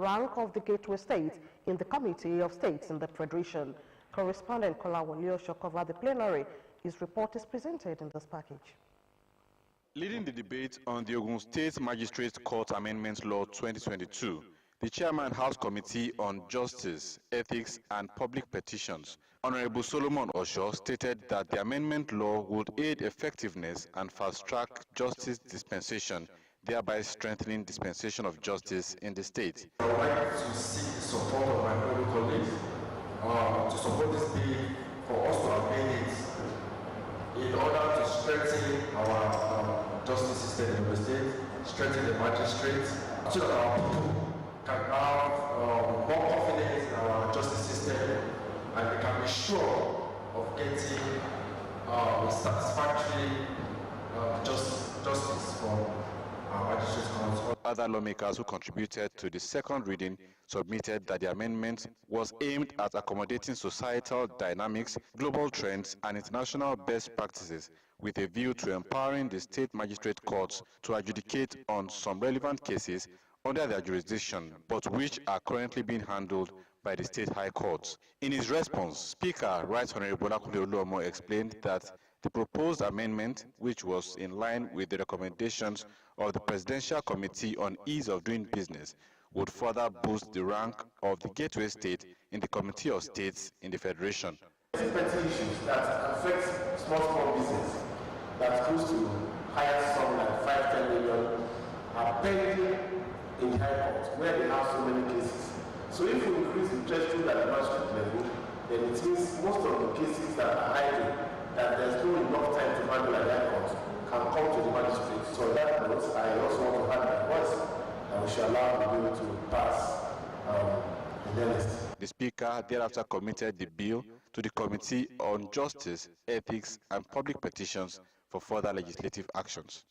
rank of the Gateway State in the Committee of States in the Federation. Correspondent Kolawole Osho covered the plenary. His report is presented in this package. Leading the debate on the Ogun State Magistrates Court Amendment Law 2022, the Chairman House Committee on Justice, Ethics and Public Petitions, Honorable Solomon Osho, stated that the amendment law would aid effectiveness and fast-track justice dispensation, thereby strengthening dispensation of justice in the state. I would like to seek the support of my fellow colleagues to support this bill for us to amend it in order to strengthen our justice system in the state, strengthen the magistrates, so that our people can have more confidence in our justice system and they can be sure of getting satisfactory justice from our magistrates' courts. Other lawmakers who contributed to the second reading submitted that the amendment was aimed at accommodating societal dynamics, global trends, and international best practices with a view to empowering the state magistrate courts to adjudicate on some relevant cases under their jurisdiction, but which are currently being handled by the state high courts. In his response, Speaker Right Honorable Akunle Oluomo explained that the proposed amendment, which was in line with the recommendations of the Presidential Committee on Ease of Doing Business, would further boost the rank of the Gateway State in the Committee of States in the Federation. Petty issues that affect small business that close to higher sum like 5-10 million are pending in the high court where they have so many cases. So if we increase the threshold at the magistrate level, then it means most of the cases that are hiding, that there's no enough time to handle at that court, can come to the magistrate. So that note, I also want to add my voice, and we shall allow the bill to pass in the next. The Speaker thereafter committed the bill to the Committee on Justice, Ethics and Public Petitions for further legislative actions.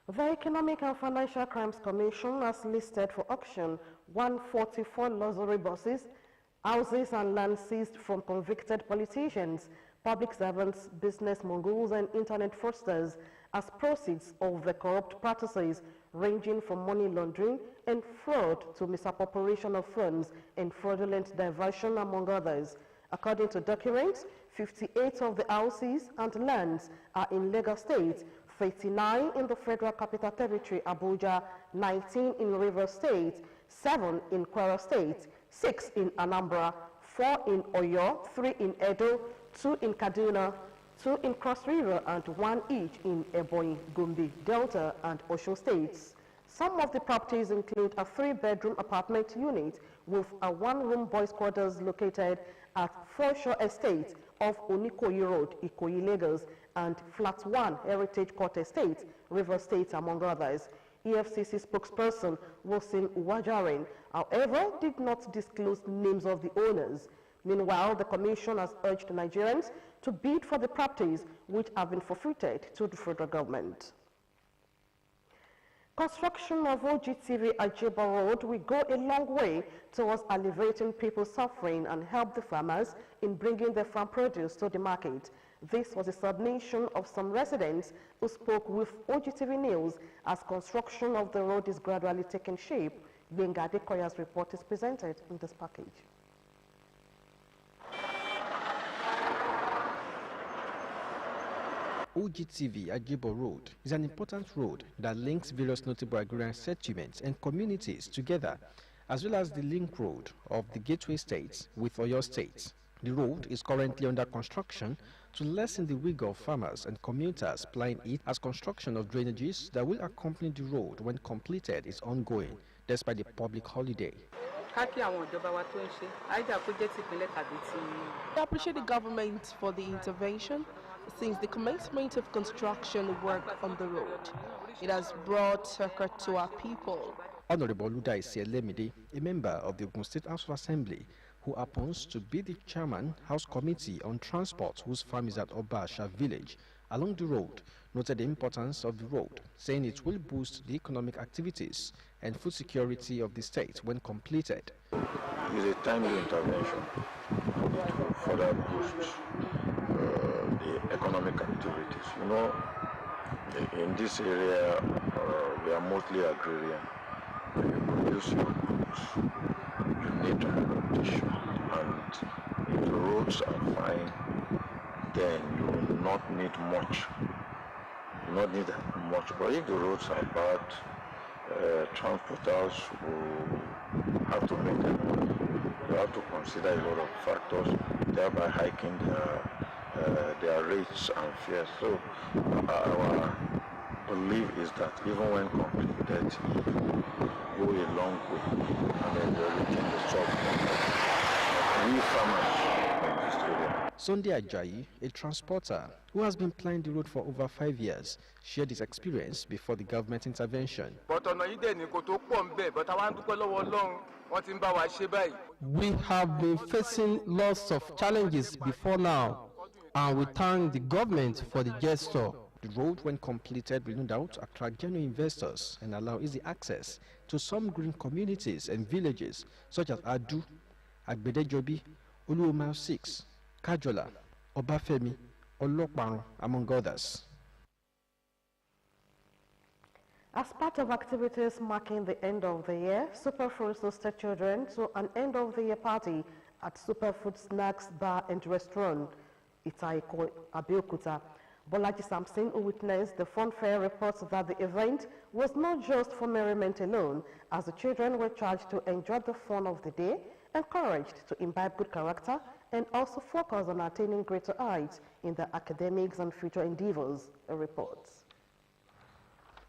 The Economic and Financial Crimes Commission has listed for auction 144 luxury buses, houses and land seized from convicted politicians, public servants, business moguls and internet fraudsters as proceeds of the corrupt practices ranging from money laundering and fraud to misappropriation of funds and fraudulent diversion, among others. According to documents, 58 of the houses and lands are in Lagos State, 39 in the Federal Capital Territory, Abuja, 19 in Rivers State, 7 in Kwara State, 6 in Anambra, 4 in Oyo, 3 in Edo, 2 in Kaduna, 2 in Cross River, and 1 each in Ebonyi, Gombe, Delta, and Osho States. Some of the properties include a 3-bedroom apartment unit with a 1-room boys' quarters located at Foreshore Estate off Onikoyi Road, Ikoyi, Lagos, and Flat 1 Heritage Court Estate, River State, among others. EFCC spokesperson Wosin Uwajarin, however, did not disclose names of the owners. Meanwhile, the Commission has urged Nigerians to bid for the properties which have been forfeited to the federal government. Construction of Ogtv Ajeba Road will go a long way towards alleviating people's suffering and help the farmers in bringing their farm produce to the market. This was a submission of some residents who spoke with Ogtv News as construction of the road is gradually taking shape. Benga Adekoya's report is presented in this package. Ogtv Ajeba Road is an important road that links various notable agrarian settlements and communities together, as well as the link road of the Gateway States with Oyo State. The road is currently under construction to lessen the rigor of farmers and commuters plying it, as construction of drainages that will accompany the road when completed is ongoing, despite the public holiday. We appreciate the government for the intervention since the commencement of construction work on the road. It has brought comfort to our people. Honorable Ludai Lemide, a member of the Ogun State House of Assembly, who happens to be the chairman, House Committee on Transport, whose farm is at Obasha village, along the road, noted the importance of the road, saying it will boost the economic activities and food security of the state when completed. It is a timely intervention to further boost the economic activities. You know, in this area, we are mostly agrarian. produce your goods, you need transportation. And if the roads are fine, then you will not need much. You will not need much. But if the roads are bad, transporters will have to make their money. They have to consider a lot of factors, thereby hiking their rates and fares. So our belief is that even when completed, go a long way, and then they're reaching the soft market. We farmers in this area. Sunday Ajayi, a transporter who has been plying the road for over 5 years, shared his experience before the government intervention. We have been facing lots of challenges before now, and we thank the government for the gesture. The road, when completed, will no doubt attract genuine investors and allow easy access to some green communities and villages such as Adu, Agbedejobi, Oluomile 6, Kajola, Obafemi, Olokparon, among others. As part of activities marking the end of the year, Superfoods hosted children to an end-of-the-year party at Superfood Snacks Bar and Restaurant, Itaiko, Abeokuta. Bolaji Samson, who witnessed the fun fair, reports that the event was not just for merriment alone, as the children were charged to enjoy the fun of the day, encouraged to imbibe good character, and also focus on attaining greater heights in their academics and future endeavors, reports.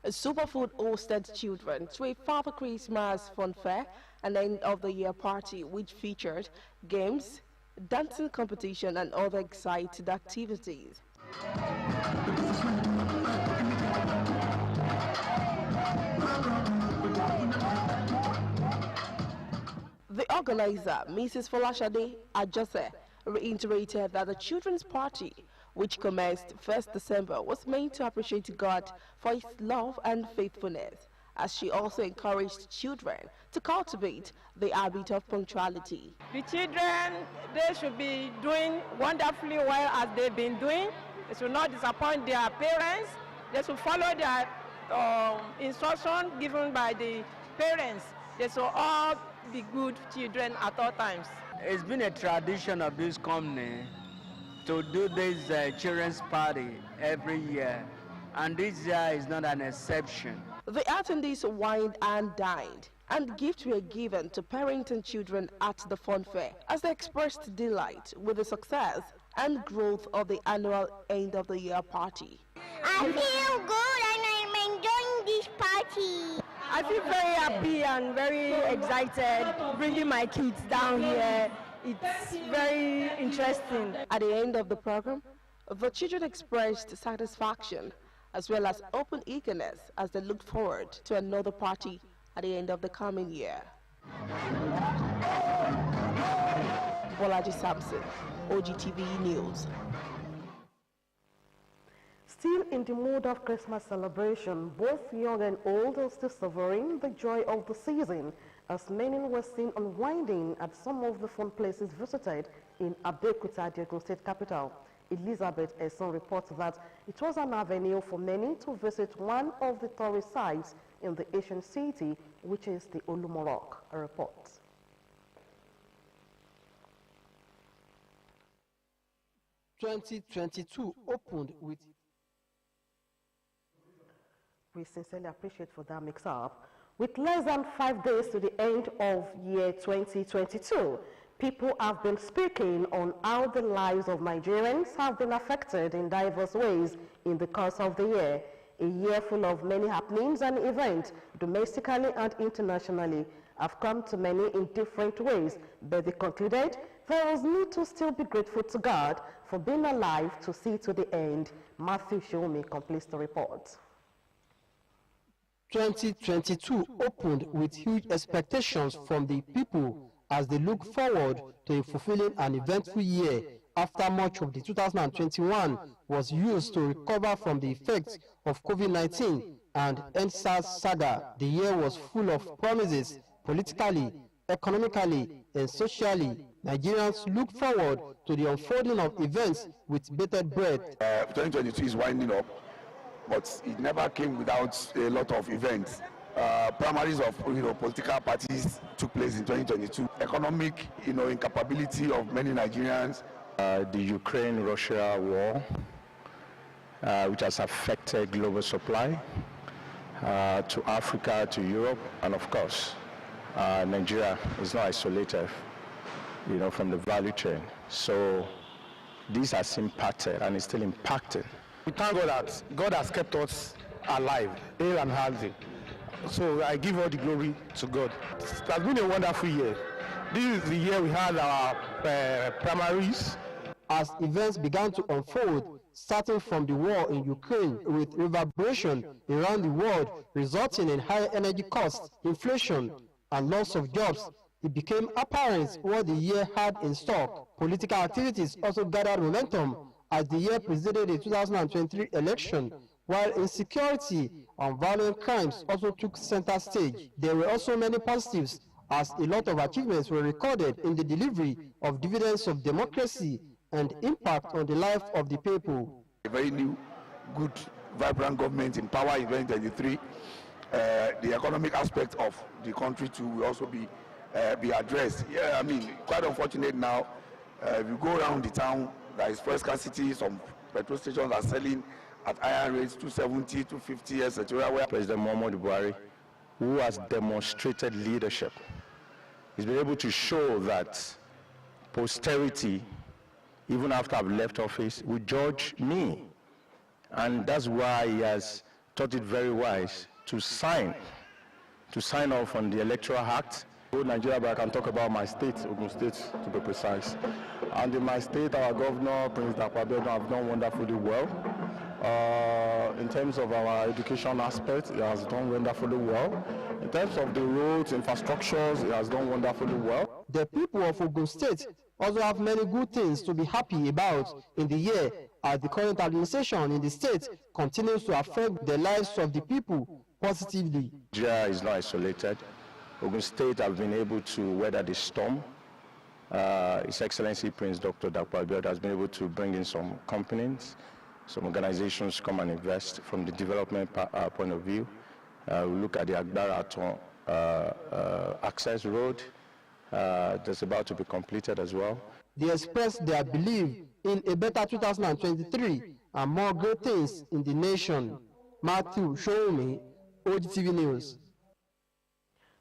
Superfood hosted children to a Father Christmas fun fair and end-of-the-year party, which featured games, dancing competition, and other exciting activities. The organizer, Mrs. Folashade Ajose, reiterated that the children's party, which commenced 1st December, was meant to appreciate God for his love and faithfulness, as she also encouraged children to cultivate the habit of punctuality. The children, they should be doing wonderfully well as they've been doing. They should not disappoint their parents. They should follow their instruction given by the parents. They should all be good children at all times. It's been a tradition of this company to do this children's party every year, and this year is not an exception. The attendees wined and dined, and gifts were given to parents and children at the fun fair, as they expressed delight with the success and growth of the annual end-of-the-year party. I feel good and I'm enjoying this party. I feel very happy and very excited bringing my kids down here. It's very interesting. At the end of the program, the children expressed satisfaction as well as open eagerness as they looked forward to another party at the end of the coming year. Bolaji Samson, Ogtv News. Still in the mood of Christmas celebration, both young and old are still savoring the joy of the season, as many were seen unwinding at some of the fun places visited in Abeokuta, the Ogun State capital. Elizabeth Esson reports that it was an avenue for many to visit one of the tourist sites in the ancient city, which is the Olumo Rock. A report. "2022 opened with..." We sincerely appreciate for that mix-up. With less than 5 days to the end of year 2022, people have been speaking on how the lives of Nigerians have been affected in diverse ways in the course of the year. A year full of many happenings and events, domestically and internationally, have come to many in different ways, but they concluded there was need to still be grateful to God for being alive to see to the end. Matthew Shomi completes the report. 2022 opened with huge expectations from the people as they look forward to a fulfilling and eventful year after much of the 2021 was used to recover from the effects of COVID-19 and EndSARS saga. The year was full of promises politically, economically, and socially. Nigerians look forward to the unfolding of events with bated breath. 2022 is winding up, but it never came without a lot of events. primaries of political parties took place in 2022. Economic incapability of many Nigerians. The Ukraine-Russia war, which has affected global supply to Africa, to Europe, and of course, Nigeria is not isolated, from the value chain. So this has impacted and is still impacting. We thank God that God has kept us alive, hale and healthy. So I give all the glory to God. It has been a wonderful year. This is the year we had our primaries. As events began to unfold, starting from the war in Ukraine with reverberation around the world, resulting in higher energy costs, inflation, and loss of jobs, it became apparent what the year had in stock. Political activities also gathered momentum as the year preceded the 2023 election, while insecurity and violent crimes also took center stage. There were also many positives, as a lot of achievements were recorded in the delivery of dividends of democracy and impact on the life of the people. A very new, good, vibrant government in power in 2023. The economic aspect of the country too will also be addressed. Yeah, I mean, quite unfortunate now. If you go around the town, there is fuel scarcity. Some petrol stations are selling at higher rates, 270, 250, etc. Where President Muhammadu Buhari, who has demonstrated leadership, he's been able to show that posterity, even after I've left office, will judge me. And that's why he has thought it very wise to sign off on the Electoral Act. Nigeria, but I can talk about my state, Ogun State, to be precise. And in my state, our governor, Prince Abeokuta, have done wonderfully well. In terms of our education aspect, it has done wonderfully well. In terms of the roads, infrastructures, it has done wonderfully well. The people of Ogun State also have many good things to be happy about in the year, as the current administration in the state continues to affect the lives of the people positively. Nigeria is not isolated. Ogun State have been able to weather the storm. His Excellency Prince Dr. Abeokuta has been able to bring in some companies, some organizations to come and invest from the development point of view. We look at the Agbara access road that's about to be completed as well. They expressed their belief in a better 2023 and more great things in the nation. Matthew Shoumi, Ogtv News.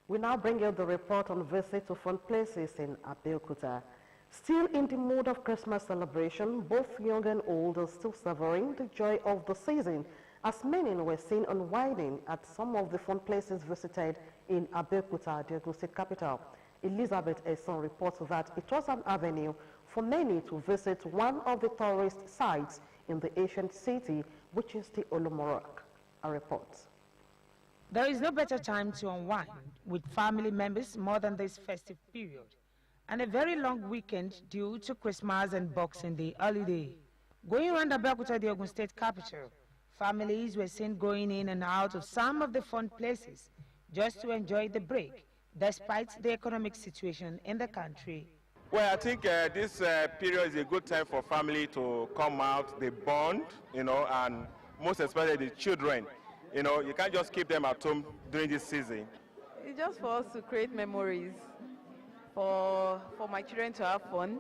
We now bring you the report on visit to fun places in Abeokuta. Still in the mood of Christmas celebration, both young and old are still savoring the joy of the season, as many were seen unwinding at some of the fun places visited in Abeokuta, the Ogun State capital. Elizabeth Eson reports that it was an avenue for many to visit one of the tourist sites in the ancient city, which is the Olumorok. A report. There is no better time to unwind with family members more than this festive period, and a very long weekend due to Christmas and Boxing Day holiday. Going around Abeokuta, the Ogun State capital, families were seen going in and out of some of the fun places just to enjoy the break, despite the economic situation in the country. Well, I think this period is a good time for family to come out, they bond, and most especially the children. You can't just keep them at home during this season. It's just for us to create memories, for my children to have fun,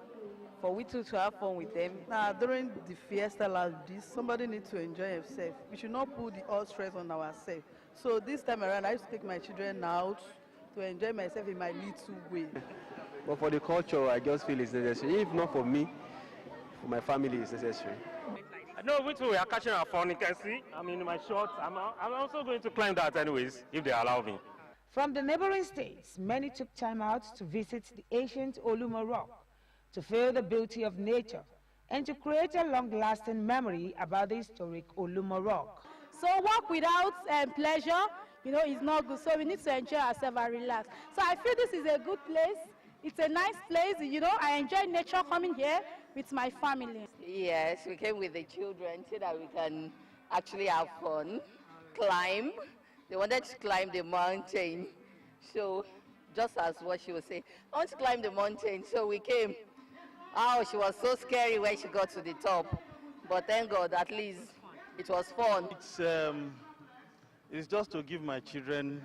for we too to have fun with them. During the fiesta like this, somebody needs to enjoy himself. We should not put all stress on ourselves. So this time around, I used to take my children out to enjoy myself in my little way. But for the culture, I just feel it's necessary. If not for me, for my family, it's necessary. No, we too, we are catching our fun, you can see. I'm in my shorts. I'm also going to climb that anyways, if they allow me. From the neighboring states, many took time out to visit the ancient Olumorok, to feel the beauty of nature, and to create a long-lasting memory about the historic Olumorok. So work without pleasure, is not good. So we need to enjoy ourselves and relax. So I feel this is a good place. It's a nice place. I enjoy nature coming here with my family. Yes, we came with the children so that we can actually have fun, climb. They wanted to climb the mountain. So just as what she was saying, I want to climb the mountain. So we came. Oh, she was so scary when she got to the top. But thank God, at least it was fun. It's just to give my children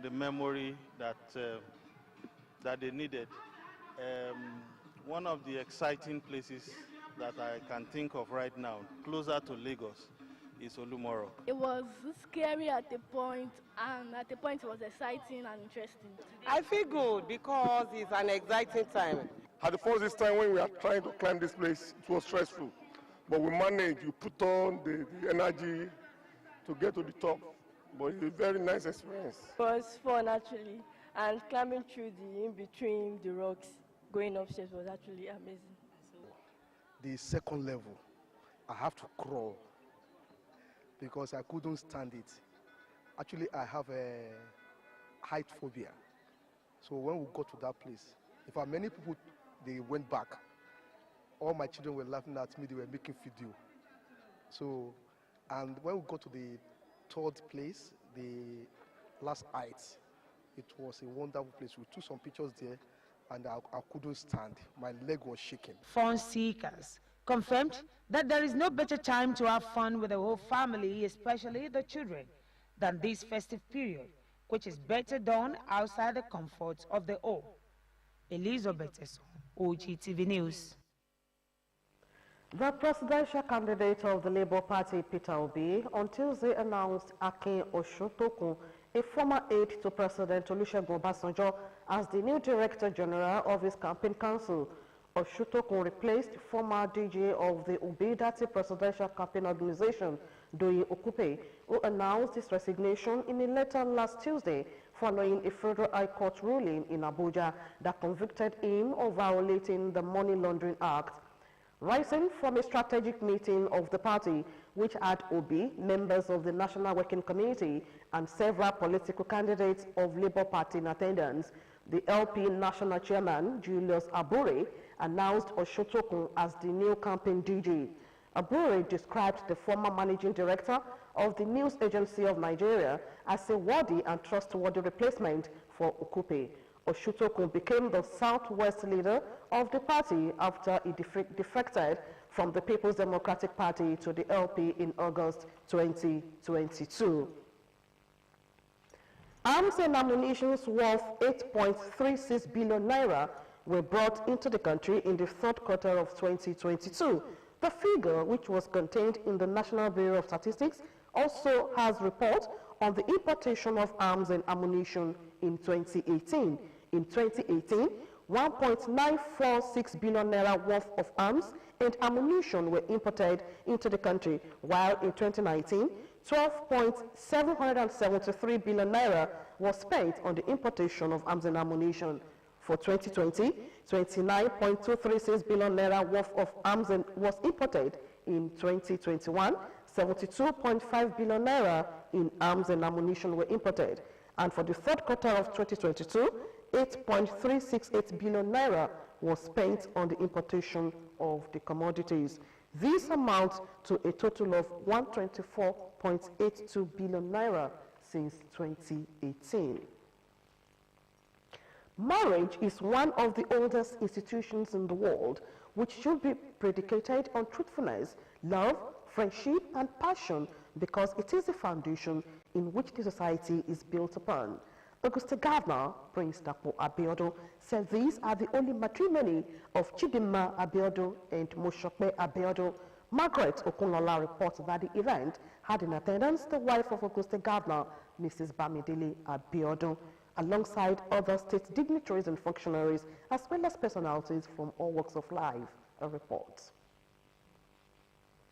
the memory that that they needed. One of the exciting places that I can think of right now, closer to Lagos, is Olumoro. It was scary at the point, and at the point it was exciting and interesting. I feel good because it's an exciting time. At the first this time when we are trying to climb this place, it was stressful. But we managed, we put on the energy to get to the top. But it's a very nice experience. It was fun actually, and climbing through the in-between the rocks, going upstairs was actually amazing. The second level, I have to crawl because I couldn't stand it. Actually, I have a height phobia. So when we got to that place, in fact, many people, they went back. All my children were laughing at me, they were making video. So, and when we got to the third place, the last height, it was a wonderful place. We took some pictures there, and I couldn't stand. My leg was shaking. Fun seekers confirmed that there is no better time to have fun with the whole family, especially the children, than this festive period, which is better done outside the comforts of the home. Elizabeth Eson, Ogtv News. The presidential candidate of the Labour Party, Peter Obi, on Tuesday announced Akin Oshotokun, a former aide to President Olusegun Obasanjo, as the new Director General of his campaign council. Oshotokun replaced former DJ of the Obedati Presidential Campaign Organization, Doyin Okupe, who announced his resignation in a letter last Tuesday following a federal high court ruling in Abuja that convicted him of violating the Money Laundering Act. Rising from a strategic meeting of the party, which had Obi, members of the National Working Committee, and several political candidates of Labour Party in attendance, the LP National Chairman, Julius Abure, announced Oshotokun as the new campaign DG. Abure described the former managing director of the News Agency of Nigeria as a worthy and trustworthy replacement for Okupe. Oshotokun became the Southwest leader of the party after he defected from the People's Democratic Party to the LP in August 2022. Arms and ammunition worth 8.36 billion naira were brought into the country in the third quarter of 2022. The figure, which was contained in the National Bureau of Statistics, also has reports on the importation of arms and ammunition in 2018. In 2018, 1.946 billion naira worth of arms and ammunition were imported into the country, while in 2019, 12.773 billion naira was spent on the importation of arms and ammunition. For 2020, 29.236 billion naira worth of arms was imported. In 2021, 72.5 billion naira in arms and ammunition were imported. And for the third quarter of 2022, 8.368 billion naira was spent on the importation of the commodities. This amounts to a total of 124.82 billion naira since 2018. Marriage is one of the oldest institutions in the world, which should be predicated on truthfulness, love, friendship, and passion, because it is the foundation in which the society is built upon. Augusta Governor, Prince Dapo Abeokuta, said these are the only matrimony of Chidinma Abeokuta and Moshope Abeokuta. Margaret Okunlola reports that the event had in attendance the wife of Augusta Governor, Mrs. Bamidele Abeokuta, alongside other state dignitaries and functionaries, as well as personalities from all walks of life. A report.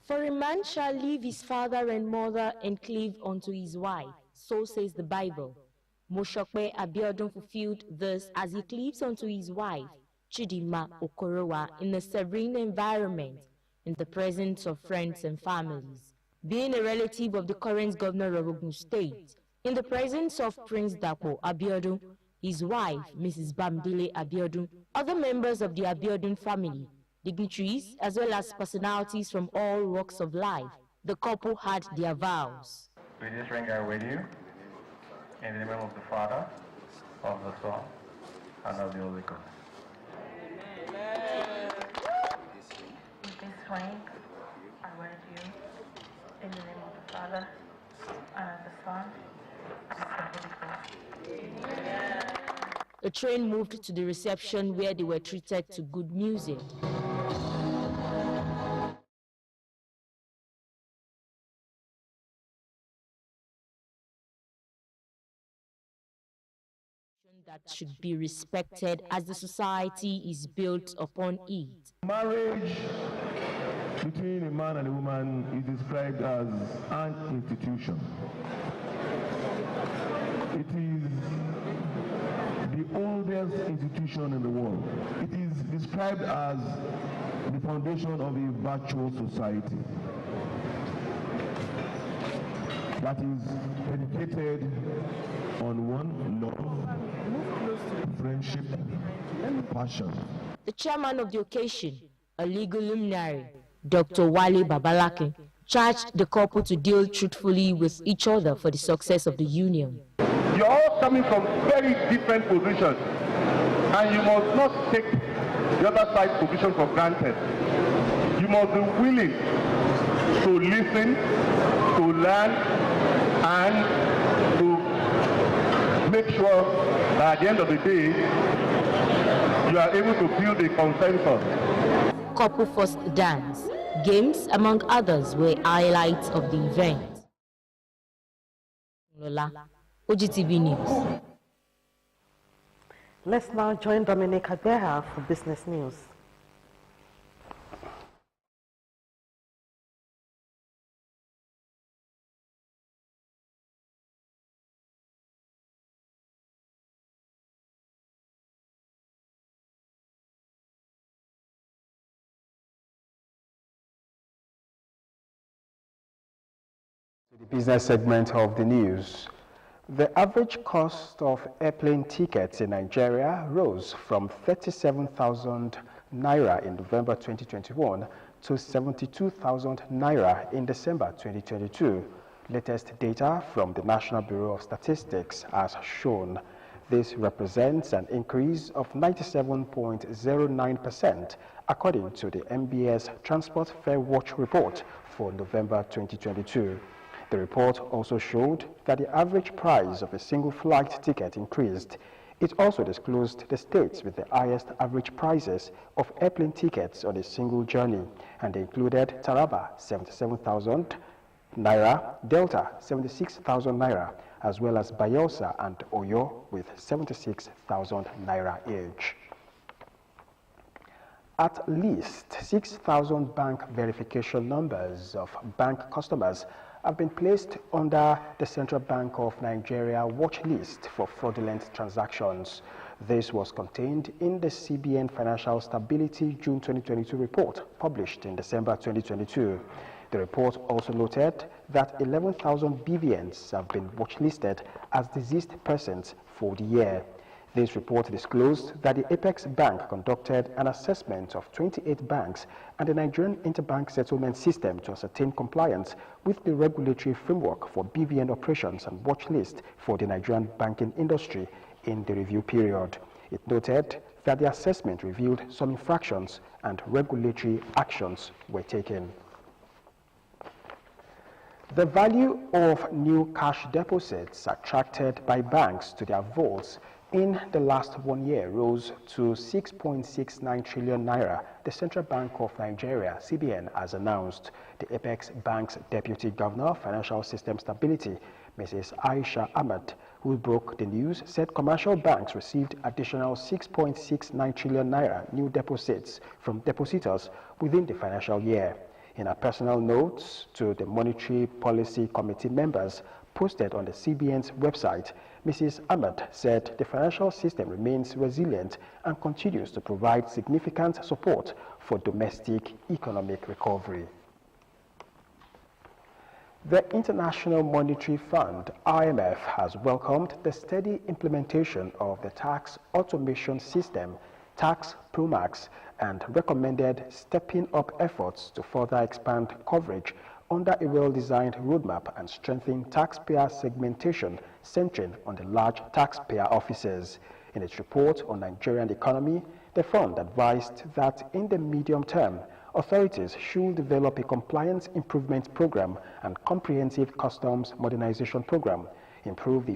For a man shall leave his father and mother and cleave unto his wife, so says the Bible. Moshope Abeokuta fulfilled this as he cleaves unto his wife, Chidinma Okorowa, in a serene environment, in the presence of friends and families. Being a relative of the current governor of Ogun State, in the presence of Prince Dapo Abeokuta, his wife, Mrs. Bamidele Abeokuta, other members of the Abeokuta family, dignitaries, as well as personalities from all walks of life, the couple had their vows. With this ring I with you, in the name of the Father, of the Son, and of the Holy Ghost. With this ring I wed you, in the name of the Father, and of the Son, and of the Holy Ghost. The train moved to the reception where they were treated to good music. That should be respected as the society is built upon it. Marriage between a man and a woman is described as an institution. It is the oldest institution in the world. It is described as the foundation of a virtuous society that is dedicated on one, love, friendship, passion. The chairman of the occasion, a legal luminary, Dr. Wale Babalake, charged the couple to deal truthfully with each other for the success of the union. You're all coming from very different positions, and you must not take the other side's position for granted. You must be willing to listen, to learn, and to make sure that at the end of the day, you are able to build a consensus. Couple first dance, games, among others, were highlights of the event. Lola, Ogtv News. Let's now join Dominic Abeha for business news. The business segment of the news. The average cost of airplane tickets in Nigeria rose from 37,000 naira in November 2021 to 72,000 naira in December 2022. Latest data from the National Bureau of Statistics has shown. This represents an increase of 97.09% according to the MBS Transport Fare Watch report for November 2022. The report also showed that the average price of a single flight ticket increased. It also disclosed the states with the highest average prices of airplane tickets on a single journey, and they included Taraba, 77,000 naira, Delta, 76,000 naira, as well as Bayelsa and Oyo with 76,000 naira each. At least 6,000 bank verification numbers of bank customers have been placed under the Central Bank of Nigeria watch list for fraudulent transactions. This was contained in the CBN Financial Stability June 2022 report published in December 2022. The report also noted that 11,000 BVNs have been watchlisted as deceased persons for the year. This report disclosed that the Apex Bank conducted an assessment of 28 banks and the Nigerian Interbank Settlement System to ascertain compliance with the regulatory framework for BVN operations and watch list for the Nigerian banking industry in the review period. It noted that the assessment revealed some infractions and regulatory actions were taken. The value of new cash deposits attracted by banks to their vaults in the last 1 year rose to 6.69 trillion naira, the Central Bank of Nigeria, CBN, has announced. The Apex Bank's Deputy Governor of Financial System Stability, Mrs. Aisha Ahmed, who broke the news, said commercial banks received additional 6.69 trillion naira new deposits from depositors within the financial year. In her personal notes to the Monetary Policy Committee members posted on the CBN's website, Mrs. Ahmed said the financial system remains resilient and continues to provide significant support for domestic economic recovery. The International Monetary Fund, IMF, has welcomed the steady implementation of the tax automation system, Tax Promax, and recommended stepping up efforts to further expand coverage under a well-designed roadmap and strengthen taxpayer segmentation centering on the large taxpayer offices. In its report on Nigerian economy, the fund advised that in the medium term, authorities should develop a compliance improvement program and comprehensive customs modernization program, improve the